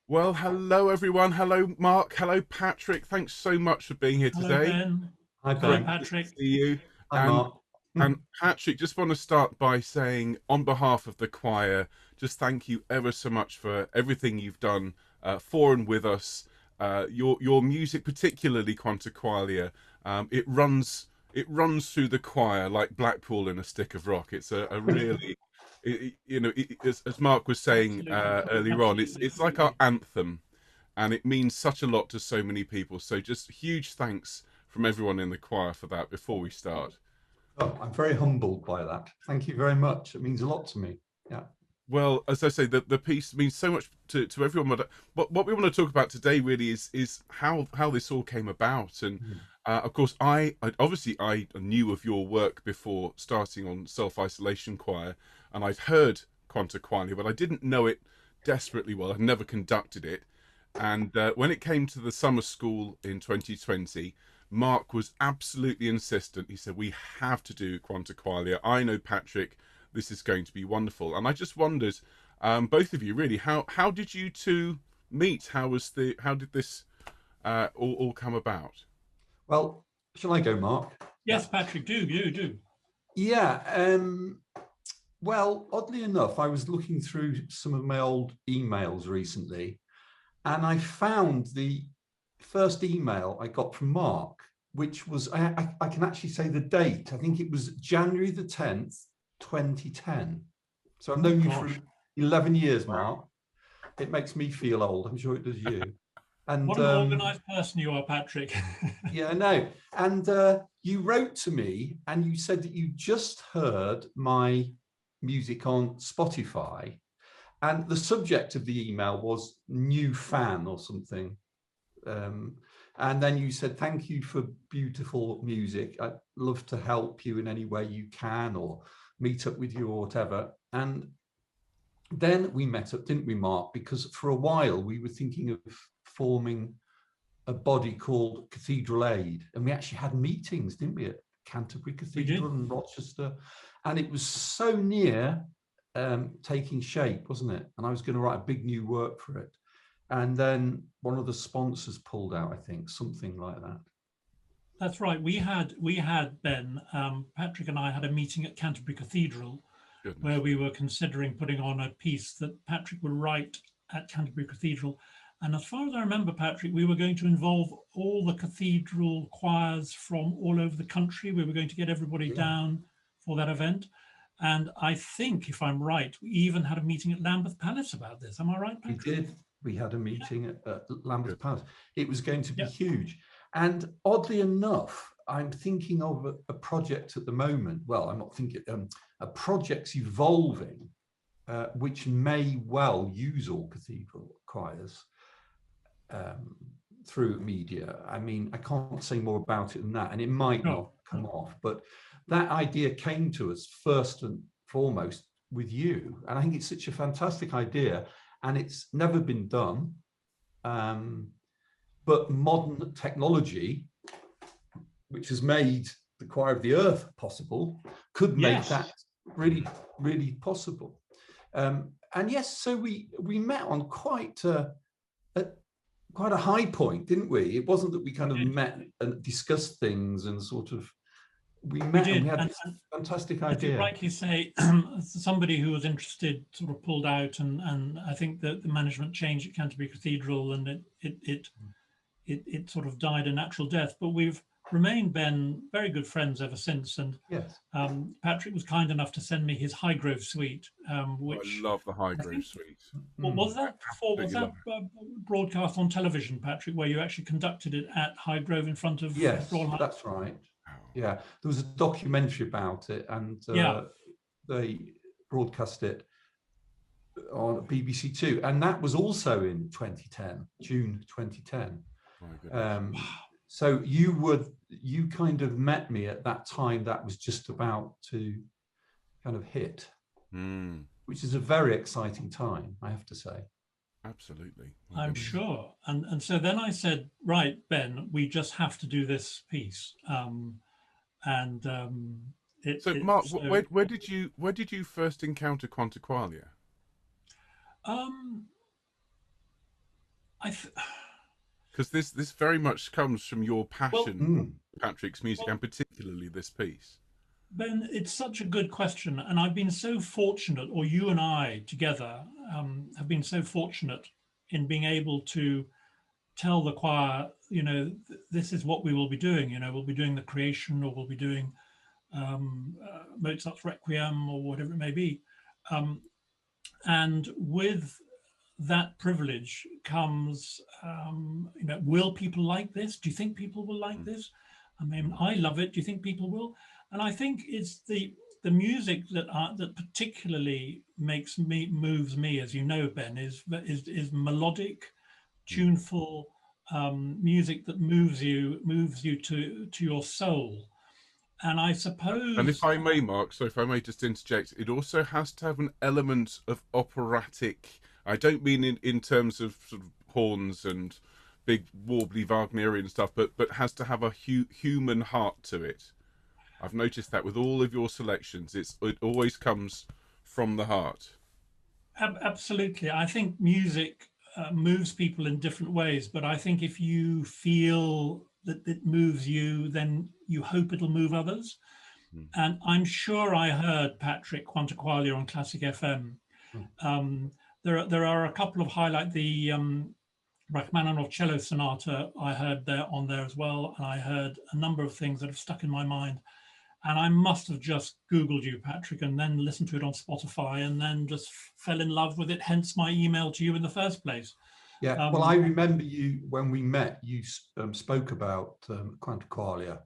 Well, hello everyone. Hello, Mark. Hello, Patrick. Thanks so much for being here Hello, today. Ben. Hi, Hi, Great Ben. to Patrick. see you. Hi, And Mark. and Patrick, just want to start by saying, on behalf of the choir, just thank you ever so much for everything you've done for and with us. Your music, particularly Quanta Qualia, it runs through the choir like Blackpool in a stick of rock. It's a really, as Mark was saying Absolutely. earlier on, it's Absolutely. it's like our anthem, and it means such a lot to so many people. So just huge thanks from everyone in the choir for that before we start. Oh, I'm very humbled by that. Thank you very much. It means a lot to me. Yeah. Well, as I say, the piece means so much to everyone. But what we want to talk about today really is how this all came about. And Mm. of course, I knew of your work before starting on Self Isolation Choir, and I'd heard Quanta Qualia, but I didn't know it desperately well. I'd never conducted it. And when it came to the summer school in 2020, Mark was absolutely insistent. He said, "We have to do Quanta Qualia. I know Patrick, this is going to be wonderful." And I just wondered, both of you really, how did you two meet? How did this all come about? Well, shall I go, Mark? Yeah. Yes, Patrick, do. You do. Yeah. Well, oddly enough, I was looking through some of my old emails recently, and I found the first email I got from Mark, which was, I can actually say the date. I think it was January the 10th, 2010. So I've Oh, known you for gosh. 11 years, Wow. Mark. It makes me feel old. I'm sure it does you. And What an organized person you are, Patrick. yeah, I know. And you wrote to me and you said that you just heard my music on Spotify. And the subject of the email was new fan or something. Um, and then you said, thank you for beautiful music. I'd love to help you in any way you can or meet up with you or whatever. And then we met up, didn't we, Mark? Because for a while we were thinking of forming a body called Cathedral Aid, and we actually had meetings, didn't we, at Canterbury We did. Cathedral and Rochester, and it was so near taking shape, wasn't it? And I was going to write a big new work for it, and then one of the sponsors pulled out, I think, something like that. That's right. We had Ben, Patrick and I had a meeting at Canterbury Cathedral Goodness. where we were considering putting on a piece that Patrick would write at Canterbury Cathedral. And as far as I remember, Patrick, we were going to involve all the cathedral choirs from all over the country. We were going to get everybody Yeah, down for that event. And I think, if I'm right, we even had a meeting at Lambeth Palace about this. Am I right, we Patrick? did. We had a Yeah. meeting at Lambeth Good. Palace. It was going to be Yeah. huge. And oddly enough, I'm thinking of a project at the moment. Well, I'm not thinking, a project's evolving, which may well use all cathedral choirs um, through media. I mean, I can't say more about it than that, and it might not No, come no. off, but that idea came to us first and foremost with you. And I think it's such a fantastic idea, and it's never been done. Um, but modern technology, which has made the choir of the earth possible, could make Yes. that really, really possible. And yes, so we met on a quite a high point, didn't we? It wasn't that we kind We of did. met and discussed things and sort of we We met and we did. had And this fantastic as you idea. rightly say, somebody who was interested sort of pulled out, and I think that the management changed at Canterbury Cathedral, and it sort of died a natural death. But we've remained, Ben, very good friends ever since. And Yes. Patrick was kind enough to send me his Highgrove suite, Oh, I which love the I Highgrove think suite. what Mm. was that for? Was Absolutely that love broadcast on television, Patrick, where you actually conducted it at Highgrove in front of Yes, Royal Hunt? that's right. it. Yeah, there was a documentary about it, and Yeah, they broadcast it on BBC Two, and that was also in 2010, June 2010. Wow. My goodness. Um, so you kind of met me at that time. That was just about to kind of hit, Mm, which is a very exciting time, I have to say. absolutely. My I'm goodness. sure. And so then I said, right, Ben, we just have to do this piece. And So, it Mark, so where did you first encounter Quanta Qualia? um, Because this very much comes from your Well, passion, Patrick's music, and particularly this piece. Ben, it's such a good question, and I've been so fortunate, or you and I together have been so fortunate in being able to tell the choir, this is what we will be doing. We'll be doing the Creation, or we'll be doing Mozart's Requiem, or whatever it may be. And with that privilege comes, will people like this? Do you think people will like this? I mean, I love it. Do you think people will? And I think it's the music that particularly moves me, as you know, Ben, is melodic, tuneful music that moves you to your soul. And I suppose, And if I may, Mark, so if I may just interject, it also has to have an element of operatic. I don't mean in terms of sort of horns and big warbly Wagnerian stuff, but has to have a human heart to it. I've noticed that with all of your selections, it always comes from the heart. Absolutely. I think music moves people in different ways, but I think if you feel that it moves you, then you hope it'll move others. And I'm sure I heard Patrick Quanta Qualia on Classic FM. There are a couple of highlight, the Rachmaninoff cello sonata I heard there on there as well, and I heard a number of things that have stuck in my mind. And I must have just Googled you, Patrick, and then listened to it on Spotify, and then just fell in love with it, hence my email to you in the first place. Yeah, well, I remember you, when we met, you spoke about Quanta Qualia.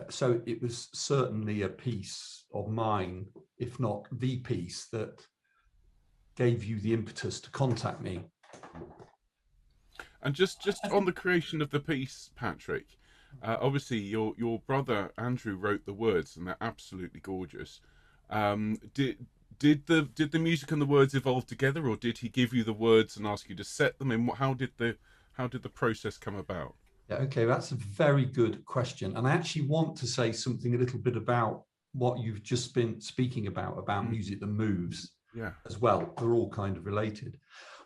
So it was certainly a piece of mine, if not the piece, that gave you the impetus to contact me. And just on the creation of the piece, Patrick, obviously your brother Andrew wrote the words, and they're absolutely gorgeous. Did the music and the words evolve together, or did he give you the words and ask you to set them in? How did the process come about? Yeah, okay, that's a very good question, and I actually want to say something a little bit about what you've just been speaking about music that moves. Yeah. As well. They're all kind of related.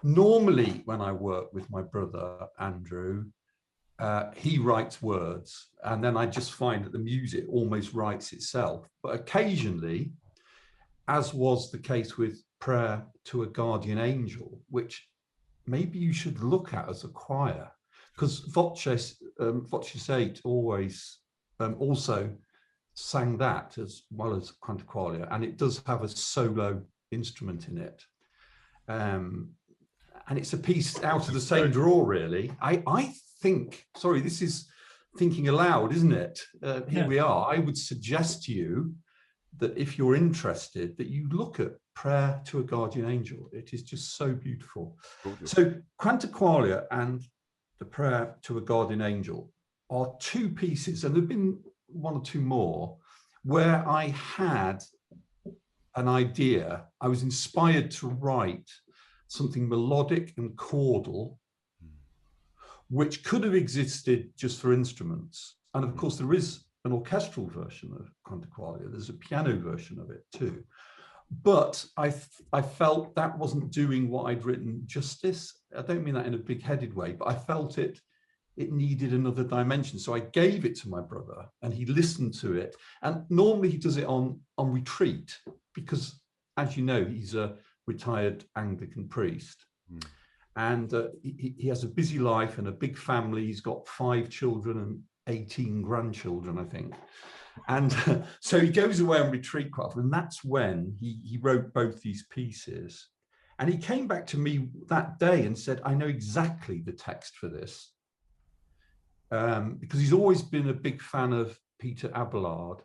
Normally, when I work with my brother Andrew, he writes words, and then I just find that the music almost writes itself. But occasionally, as was the case with Prayer to a Guardian Angel, which maybe you should look at as a choir, because Voces 8 always also sang that as well as Quanta Qualia, and it does have a solo instrument in it. And it's a piece out of the same drawer, really. I think, sorry, this is thinking aloud, isn't it? Here we are. I would suggest to you that if you're interested, that you look at Prayer to a Guardian Angel. It is just so beautiful. Gorgeous. So Quanta Qualia and the Prayer to a Guardian Angel are two pieces, and there have been one or two more, where I had an idea. I was inspired to write something melodic and chordal, which could have existed just for instruments. And of course, there is an orchestral version of Quanta Qualia. There's a piano version of it too. But I felt that wasn't doing what I'd written justice. I don't mean that in a big-headed way, but I felt it needed another dimension. So I gave it to my brother, and he listened to it. And normally he does it on retreat, because, as you know, he's a retired Anglican priest. And he has a busy life and a big family. He's got 5 children and 18 grandchildren, I think. And so he goes away on retreat quite often. And that's when he wrote both these pieces. And he came back to me that day and said, I know exactly the text for this. Because he's always been a big fan of Peter Abelard,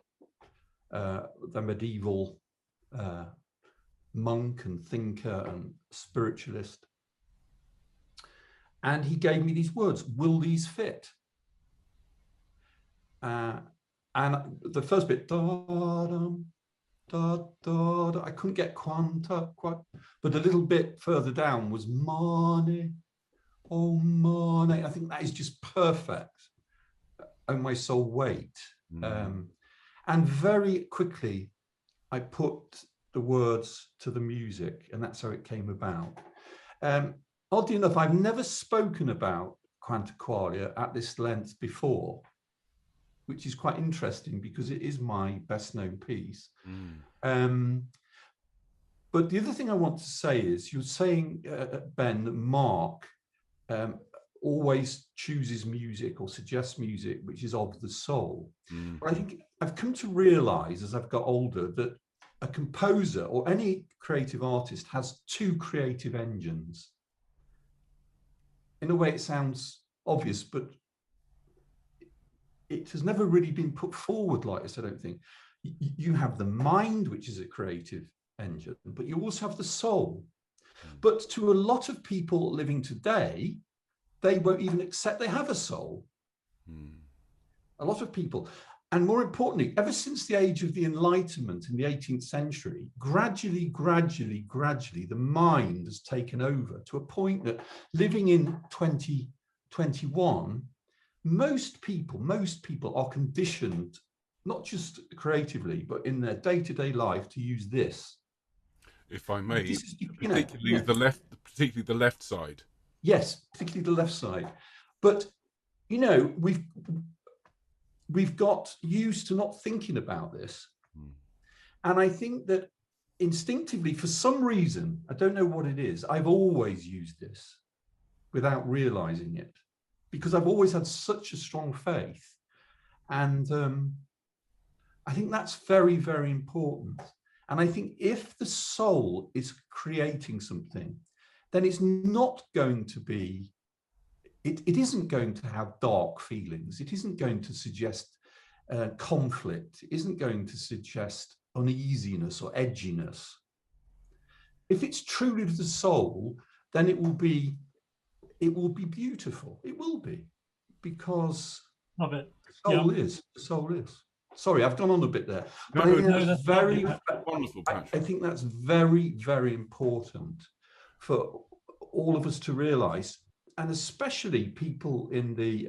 the medieval monk and thinker and spiritualist. And he gave me these words, will these fit? And the first bit, da-dum, da-da-da, I couldn't get quanta, but a little bit further down was mane, oh mane. I think that is just perfect. Oh, my soul, wait. And very quickly, I put the words to the music, and that's how it came about. oddly enough, I've never spoken about Quanta Qualia at this length before, which is quite interesting because it is my best known piece. But the other thing I want to say is, you're saying, Ben, that Mark always chooses music or suggests music which is of the soul. But I think I've come to realize as I've got older that a composer or any creative artist has two creative engines. In a way, it sounds obvious, but it has never really been put forward like this, I don't think. You have the mind, which is a creative engine, but you also have the soul. But to a lot of people living today, they won't even accept they have a soul. A lot of people. And more importantly, ever since the age of the Enlightenment in the 18th century, gradually, the mind has taken over to a point that living in 2021, most people are conditioned, not just creatively, but in their day-to-day life, to use this. If I may, Is, particularly the left side. Yes, particularly the left side. But we've got used to not thinking about this. And I think that instinctively, for some reason, I don't know what it is, I've always used this without realizing it, because I've always had such a strong faith. And I think that's very, very important. And I think if the soul is creating something, then it's not going to be, it isn't going to have dark feelings. It isn't going to suggest conflict. It isn't going to suggest uneasiness or edginess. If it's truly the soul, then it will be beautiful. It will be, because Love it. the soul is. Sorry, I've gone on a bit there. No, but I think that's very wonderful, Patrick. I think that's very, very important for all of us to realize, and especially people in the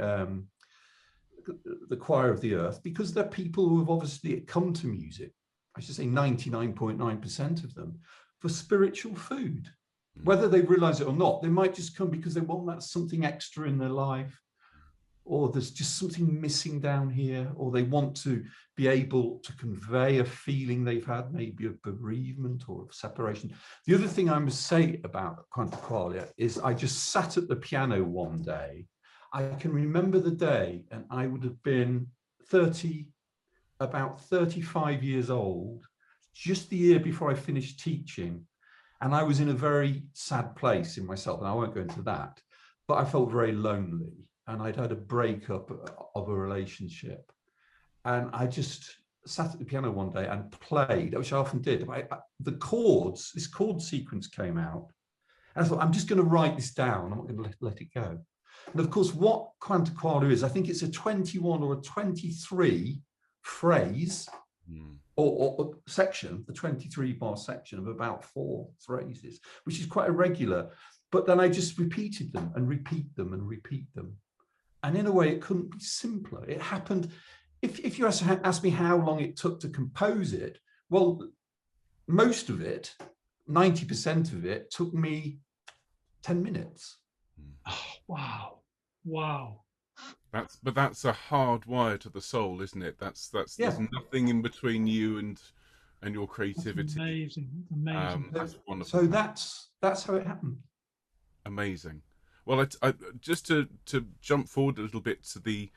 choir of the earth, because they're people who have obviously come to music, I should say 99.9% of them, for spiritual food. Whether they realize it or not, they might just come because they want that something extra in their life, or there's just something missing down here, or they want to be able to convey a feeling they've had, maybe of bereavement or of separation. The other thing I must say about Quanta Qualia is I just sat at the piano one day. I can remember the day, and I would have been about 35 years old, just the year before I finished teaching. And I was in a very sad place in myself, and I won't go into that, but I felt very lonely. And I'd had a breakup of a relationship. And I just sat at the piano one day and played, which I often did. The chords, this chord sequence came out. And I thought, I'm just going to write this down. I'm not going to let it go. And of course, what Quanta Qualia is, I think it's a 21 or a 23 phrase or section, the 23 bar section of about 4 phrases, which is quite irregular. But then I just repeated them and repeat them and repeat them. And in a way, it couldn't be simpler. It happened. If you ask me how long it took to compose it, well, most of it, 90% of it, took me 10 minutes. Oh, wow. That's a hard wire to the soul, isn't it? That's There's nothing in between you and your creativity. That's amazing. That's wonderful. So that's how it happened. Amazing. Well, I just to jump forward a little bit to the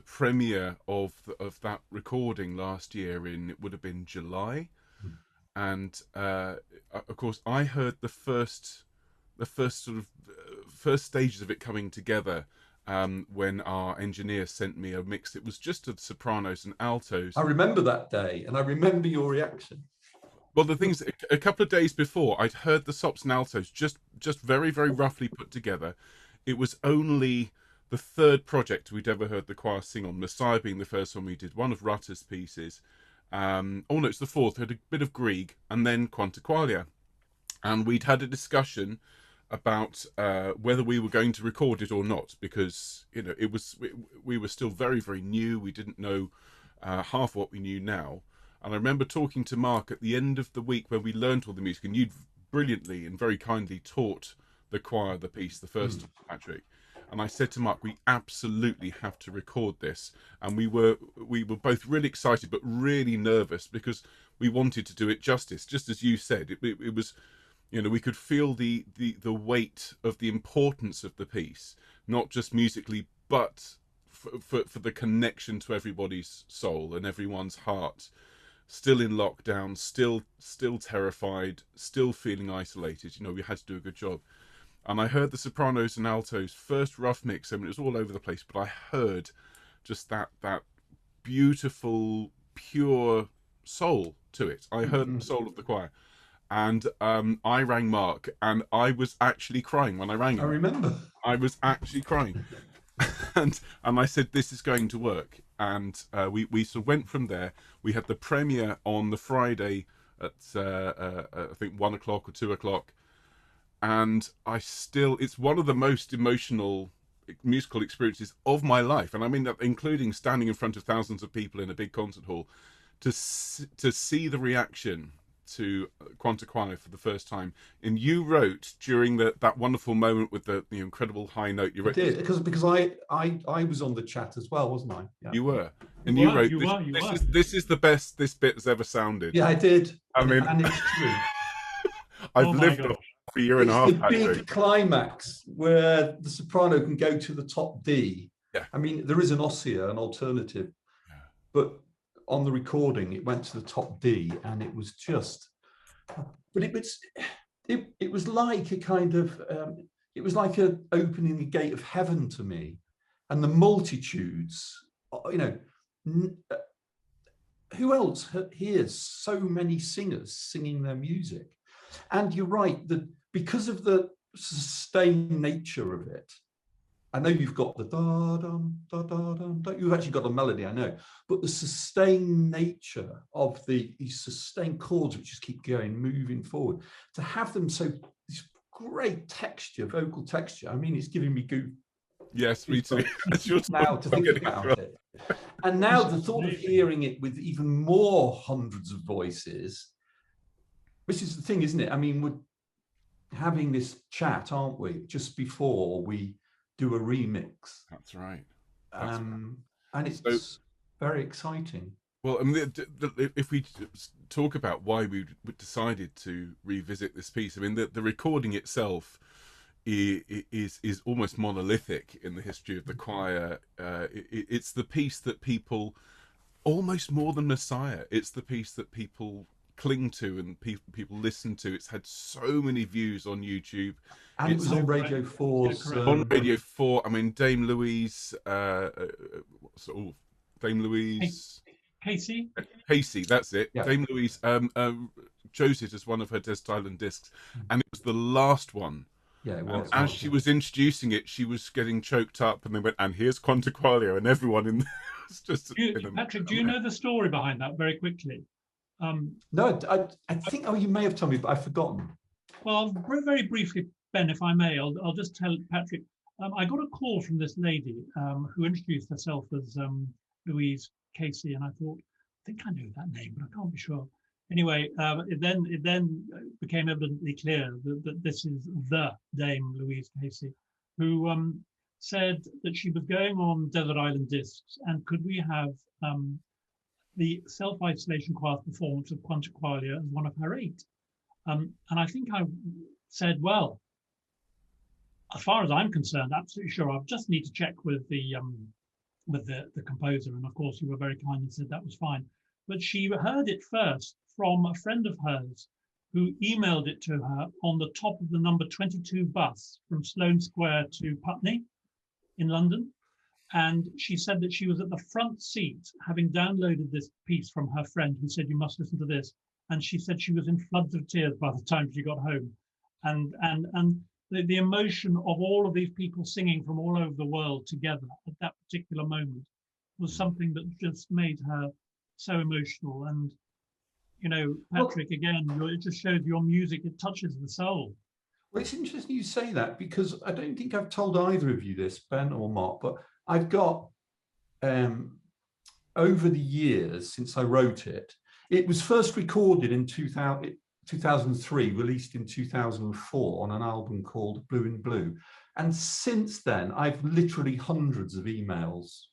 premiere of that recording last year it would have been July, and of course I heard the first stages of it coming together when our engineer sent me a mix. It was just of sopranos and altos. I remember that day, and I remember your reaction. Well, the thing is, a couple of days before, I'd heard the sops and altos just very, very roughly put together. It was only the third project we'd ever heard the choir sing on, Messiah being the first one we did, one of Rutter's pieces. Oh no, it's the fourth. We had a bit of Grieg, and then Quanta Qualia. And we'd had a discussion about whether we were going to record it or not, because we were still very, very new. We didn't know half what we knew now. And I remember talking to Mark at the end of the week when we learned all the music, and you'd brilliantly and very kindly taught the choir, the piece, the first time, Patrick. And I said to Mark, we absolutely have to record this. And we were both really excited, but really nervous, because we wanted to do it justice. Just as you said, it was, you know, we could feel the weight of the importance of the piece, not just musically, but for the connection to everybody's soul and everyone's heart. Still in lockdown, still terrified, still feeling isolated. You know, we had to do a good job. And I heard the sopranos and altos first rough mix. I mean, it was all over the place, but I heard just that beautiful, pure soul to it. I heard the soul of the choir. And I rang Mark, and I was actually crying when I rang him. I remember. I was actually crying. and I said, this is going to work. And we sort of went from there. We had the premiere on the Friday at I think 1 o'clock or 2 o'clock. And it's one of the most emotional musical experiences of my life. And I mean that including standing in front of thousands of people in a big concert hall, to see the reaction to Quanta Qualia for the first time. And you wrote during that wonderful moment with the incredible high note. You wrote, I did, because I was on the chat as well, wasn't I? Yeah. You were, and you wrote, this is the best this bit has ever sounded. Yeah, I did. I mean, and it's true. I've lived for a year and a half. The big climax where the soprano can go to the top D. Yeah. I mean, there is an ossia, an alternative, but on the recording it went to the top D, and it was just. But it was like a kind of it was like opening the gate of heaven to me, and the multitudes. You know, who else hears so many singers singing their music? And you're right, that because of the sustained nature of it, I know you've got the da-dum, da-da-dum, you've actually got a melody, I know, but the sustained nature of these sustained chords, which just keep going, moving forward, to have them this great texture, vocal texture, I mean, it's giving me goo. Yes, me too. Now to think about it. And now the thought of hearing it with even more hundreds of voices, which is the thing, isn't it? I mean, we're having this chat, aren't we, just before we do a remix. That's right. And it's very exciting. Well, I mean, if we talk about why we decided to revisit this piece, I mean, the recording itself is almost monolithic in the history of the choir. It's the piece that people, almost more than Messiah, it's the piece that people cling to and people listen to. It's had so many views on YouTube, and it was on Radio 4. On Radio 4. I mean, Dame Louise, Casey, that's it. Yeah. Dame Louise chose it as one of her Desert Island discs, and it was the last one. Yeah, it was. As she was introducing it, she was getting choked up, and they went, and here's Quanta Qualia, and everyone in there was just. Patrick, do you know the story behind that very quickly? No, I think, you may have told me, but I've forgotten. Well, very briefly, Ben, if I may, I'll just tell Patrick. I got a call from this lady who introduced herself as Louise Casey, and I thought, I think I know that name, but I can't be sure. Anyway, it then became evidently clear that this is the Dame Louise Casey, who said that she was going on Desert Island Discs, and could we have the self-isolation choir performance of Quanta Qualia as one of her 8. And I think I said, well, as far as I'm concerned, absolutely sure. I just need to check with the composer. And of course, you were very kind and said that was fine. But she heard it first from a friend of hers who emailed it to her on the top of the number 22 bus from Sloane Square to Putney in London. And she said that she was at the front seat, having downloaded this piece from her friend who said, you must listen to this. And she said she was in floods of tears by the time she got home. And the emotion of all of these people singing from all over the world together at that particular moment was something that just made her so emotional. And, you know, Patrick, again, it just shows your music, it touches the soul. Well, it's interesting you say that, because I don't think I've told either of you this, Ben or Mark, but I've got, over the years since I wrote it, it was first recorded in 2000, 2003, released in 2004 on an album called Blue in Blue. And since then, I've literally hundreds of emails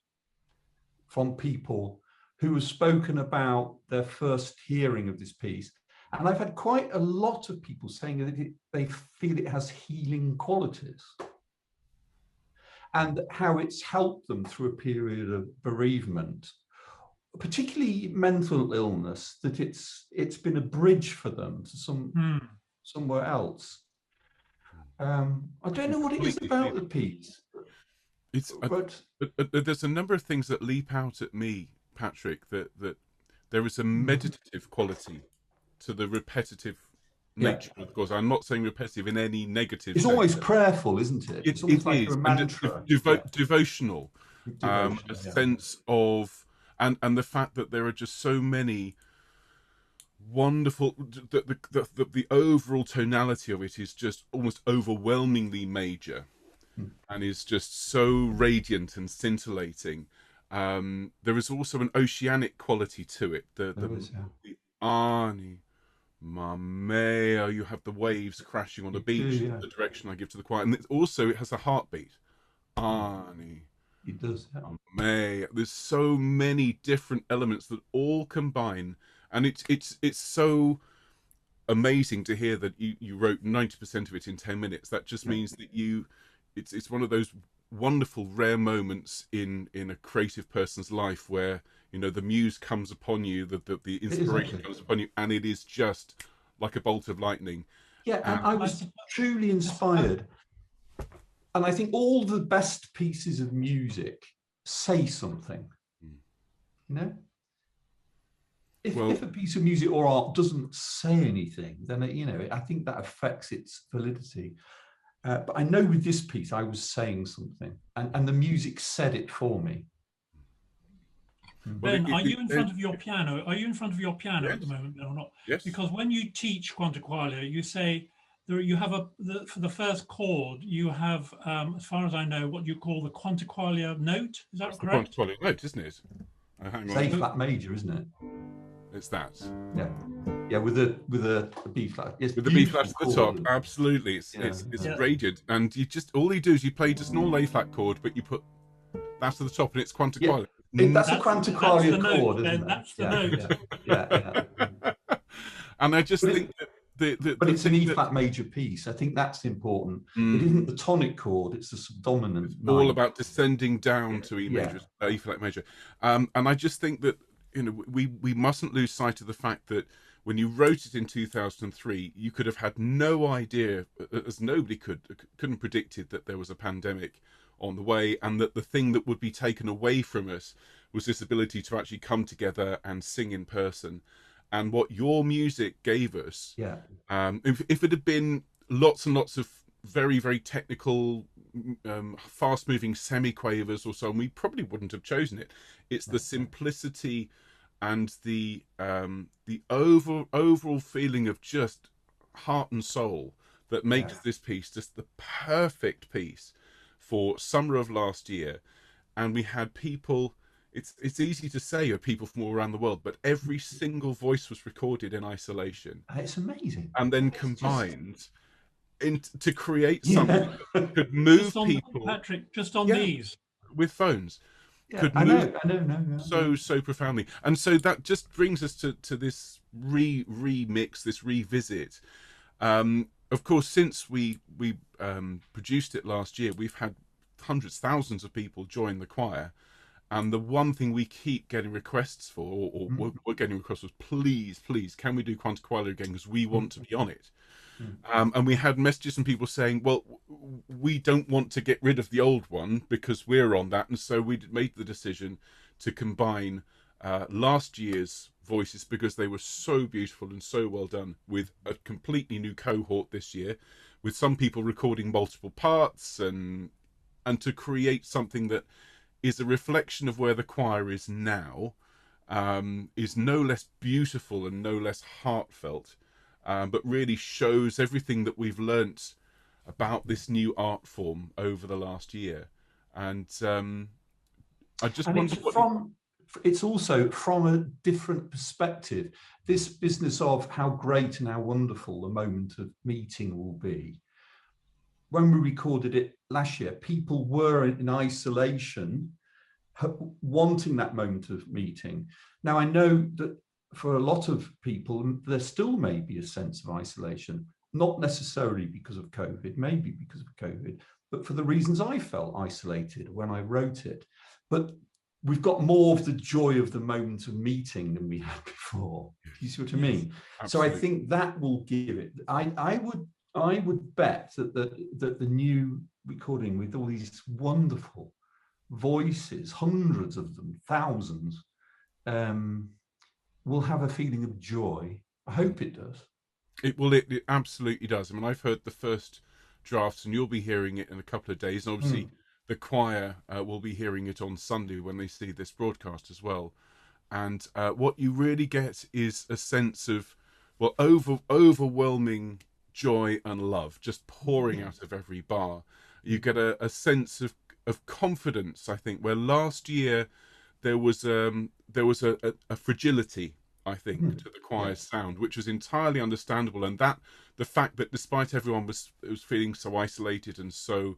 from people who have spoken about their first hearing of this piece. And I've had quite a lot of people saying that they feel it has healing qualities and how it's helped them through a period of bereavement, particularly mental illness, that it's been a bridge for them to somewhere else. I don't know what it is about the piece. There's a number of things that leap out at me, Patrick, that there is a meditative quality to the repetitive nature. Of course, I'm not saying repetitive in any negative it's sense. Almost prayerful, isn't it? It's almost like a mantra. Devotional, a sense of, and the fact that there are just so many wonderful, the overall tonality of it is just almost overwhelmingly major, and is just so radiant and scintillating. There is also an oceanic quality to it. The Ani Mamea, you have the waves crashing on the beach, the direction I give to the choir, and it has a heartbeat. Ani. It does. Mamea. There's so many different elements that all combine, and it's so amazing to hear that you wrote 90% of it in 10 minutes. That just means that it's one of those wonderful rare moments in a creative person's life where the muse comes upon you, the inspiration comes upon you, and it is just like a bolt of lightning. And I was truly inspired. And I think all the best pieces of music say something. If a piece of music or art doesn't say anything, then I think that affects its validity. But I know with this piece, I was saying something, and the music said it for me. Ben, are you in front of your piano? Are you in front of your piano yes. at the moment, Ben, or not? Yes. Because when you teach Quanta Qualia, you say you have for the first chord, you have, as far as I know, what you call the Quanta Qualia note. Is that correct? The Quanta Qualia note, isn't it? It's A flat major, isn't it? It's that. Yeah, with a B flat. Yes, with the B flat at the top, absolutely. It's radiant, and all you do is you play just an all A flat chord, but you put that to the top, and it's Quanta Qualia. That's a Quanta Qualia chord, isn't it? That's the note. Yeah. And I just think that but it's an E flat major piece. I think that's important. It isn't the tonic chord; it's the subdominant. It's all about descending down to E major, E flat major. And I just think that we mustn't lose sight of the fact that when you wrote it in 2003, you could have had no idea, as nobody couldn't predicted that there was a pandemic on the way, and that the thing that would be taken away from us was this ability to actually come together and sing in person. And what your music gave us, if it had been lots and lots of very, very technical, fast-moving semi-quavers or so on, we probably wouldn't have chosen it. It's the simplicity and the overall feeling of just heart and soul that makes this piece just the perfect piece for summer of last year. And we had people, it's easy to say of people from all around the world, but every single voice was recorded in isolation. It's amazing. And then combined to create something that could move people. Patrick, just on these. With phones. Could I move know. so profoundly. And so that just brings us to this remix, this revisit. Of course, since we produced it last year, we've had hundreds, thousands of people join the choir, and the one thing we keep getting requests for, or we're getting requests was, please, can we do Quanta Qualia again, because we want to be on it. And we had messages from people saying, well, we don't want to get rid of the old one because we're on that, and so we made the decision to combine last year's voices, because they were so beautiful and so well done, with a completely new cohort this year, with some people recording multiple parts, and to create something that is a reflection of where the choir is now, is no less beautiful and no less heartfelt, but really shows everything that we've learnt about this new art form over the last year. And I just wonder it's also from a different perspective. This business of how great and how wonderful the moment of meeting will be. When we recorded it last year, people were in isolation, wanting that moment of meeting. Now, I know that for a lot of people, there still may be a sense of isolation, not necessarily because of COVID, maybe because of COVID, but for the reasons I felt isolated when I wrote it. But we've got more of the joy of the moment of meeting than we had before. Do you see what I mean? Absolutely. So I think that will give it. I would bet that the new recording with all these wonderful voices, hundreds of them, thousands, will have a feeling of joy. I hope it does. It absolutely does. I mean, I've heard the first drafts, and you'll be hearing it in a couple of days. And obviously, the choir will be hearing it on Sunday when they see this broadcast as well. And what you really get is a sense of, well, overwhelming joy and love just pouring out of every bar. You get a sense of confidence, I think, where last year there was a fragility, I think, to the choir's sound, which was entirely understandable, and that the fact that despite everyone was feeling so isolated and so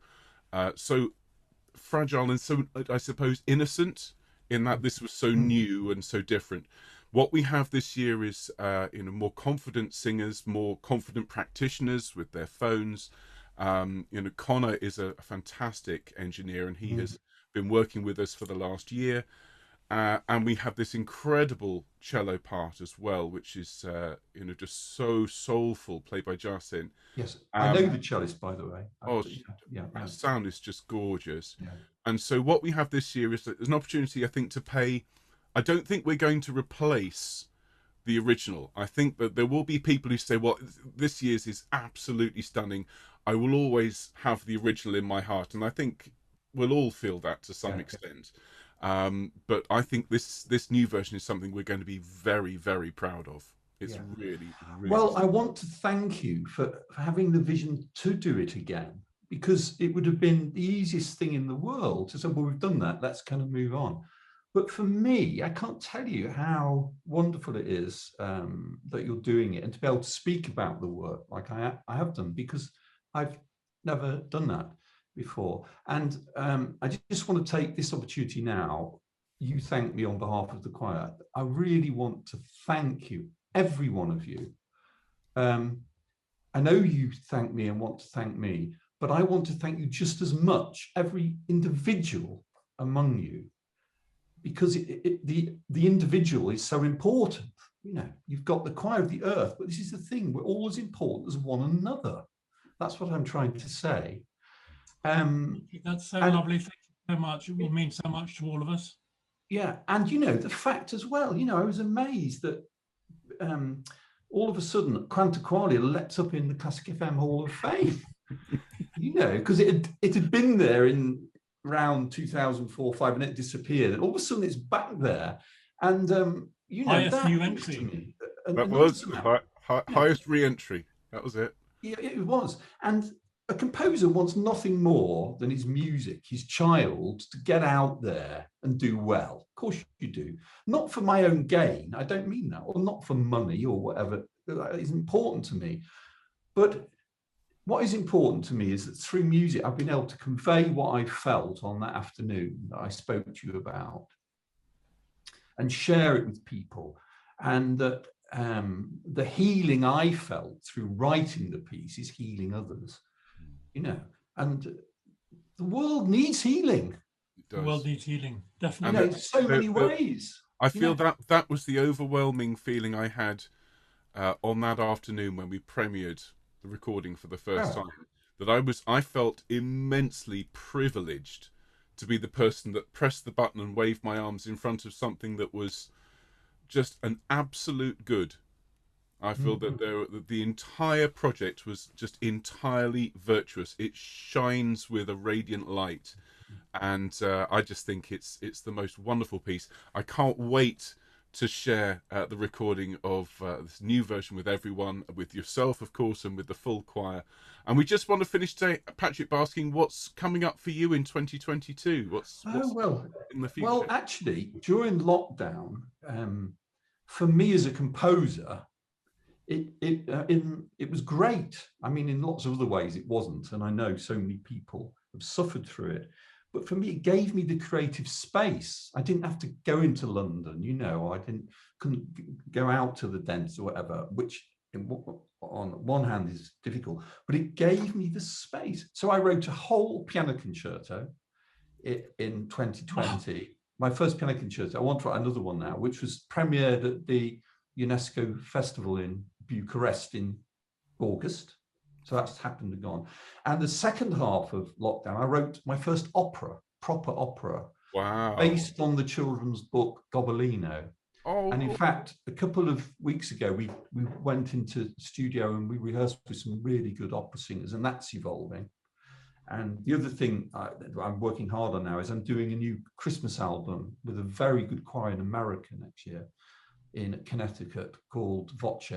fragile and so, I suppose, innocent, in that this was so new and so different. What we have this year is more confident singers, more confident practitioners with their phones. Connor is a fantastic engineer, and he has been working with us for the last year. And we have this incredible cello part as well, which is just so soulful, played by Jasin. Yes, I know the cellist, by the way. That sound is just gorgeous. Yeah. And so what we have this year is that there's an opportunity, I think, to pay. I don't think we're going to replace the original. I think that there will be people who say, well, this year's is absolutely stunning. I will always have the original in my heart. And I think we'll all feel that to some extent. But I think this new version is something we're going to be very, very proud of. It's really, really. Well, I want to thank you for having the vision to do it again, because it would have been the easiest thing in the world to say, well, we've done that, let's kind of move on. But for me, I can't tell you how wonderful it is that you're doing it, and to be able to speak about the work like I have done, because I've never done that before. And I just want to take this opportunity now. You thank me on behalf of the choir. I really want to thank you, every one of you. I know you thank me and want to thank me, but I want to thank you just as much, every individual among you, because the individual is so important. You've got the choir of the earth, but this is the thing, we're all as important as one another. That's what I'm trying to say. That's so lovely. Thank you so much. It will mean so much to all of us. Yeah, and the fact as well, I was amazed that all of a sudden Quanta Qualia leapt up in the Classic FM Hall of Fame. Because it had been there in around 2004-05 and it disappeared, and all of a sudden it's back there. And highest new entry. That was the highest re-entry. That was it. Yeah, it was. And a composer wants nothing more than his music, his child, to get out there and do well. Of course you do. Not for my own gain, I don't mean that, or not for money or whatever. That is important to me. But what is important to me is that through music, I've been able to convey what I felt on that afternoon that I spoke to you about, and share it with people. And that the healing I felt through writing the piece is healing others. And the world needs healing. The world needs healing, definitely. In so many ways. I feel that was the overwhelming feeling I had on that afternoon when we premiered the recording for the first time. That I felt immensely privileged to be the person that pressed the button and waved my arms in front of something that was just an absolute good. I feel that the entire project was just entirely virtuous. It shines with a radiant light, and I just think it's the most wonderful piece. I can't wait to share the recording of this new version with everyone, with yourself, of course, and with the full choir. And we just want to finish today, Patrick, by asking what's coming up for you in 2022. What's in the future? Well, actually, during lockdown, for me as a composer, it was great. I mean, in lots of other ways, it wasn't, and I know so many people have suffered through it. But for me, it gave me the creative space. I didn't have to go into London, you know. Couldn't go out to the dentist or whatever, which on one hand is difficult, but it gave me the space. So I wrote a whole piano concerto in 2020. My first piano concerto. I want to write another one now, which was premiered at the UNESCO Festival in Bucharest in August. So that's happened and gone. And the second half of lockdown, I wrote my first opera, proper opera, wow, based on the children's book Gobelino. Oh, and in fact, a couple of weeks ago, we went into the studio and we rehearsed with some really good opera singers, and that's evolving. And the other thing I'm working hard on now is I'm doing a new Christmas album with a very good choir in America next year in Connecticut called Voce,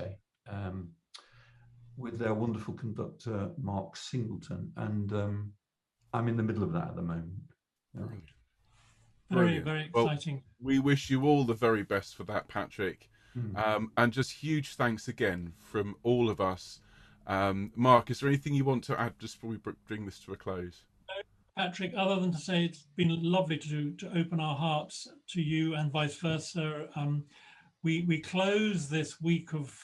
with their wonderful conductor, Mark Singleton. And I'm in the middle of that at the moment. Yeah. Very, very exciting. Well, we wish you all the very best for that, Patrick. And just huge thanks again from all of us. Mark, is there anything you want to add just before we bring this to a close? Patrick, other than to say it's been lovely to open our hearts to you and vice versa. We close this week of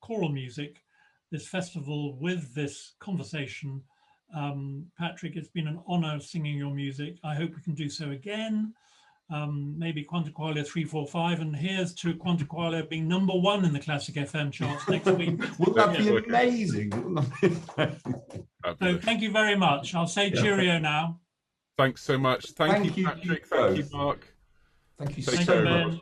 choral music, this festival, with this conversation. Patrick, it's been an honor singing your music. I hope we can do so again. Maybe Quanta Qualia 345, and here's to Quanta Qualia being #1 in the Classic FM charts next week. Wouldn't that be amazing? So thank you very much. I'll say cheerio now. Thanks so much. Thank you, Patrick. Thank you, Mark. Thank you so so much. much.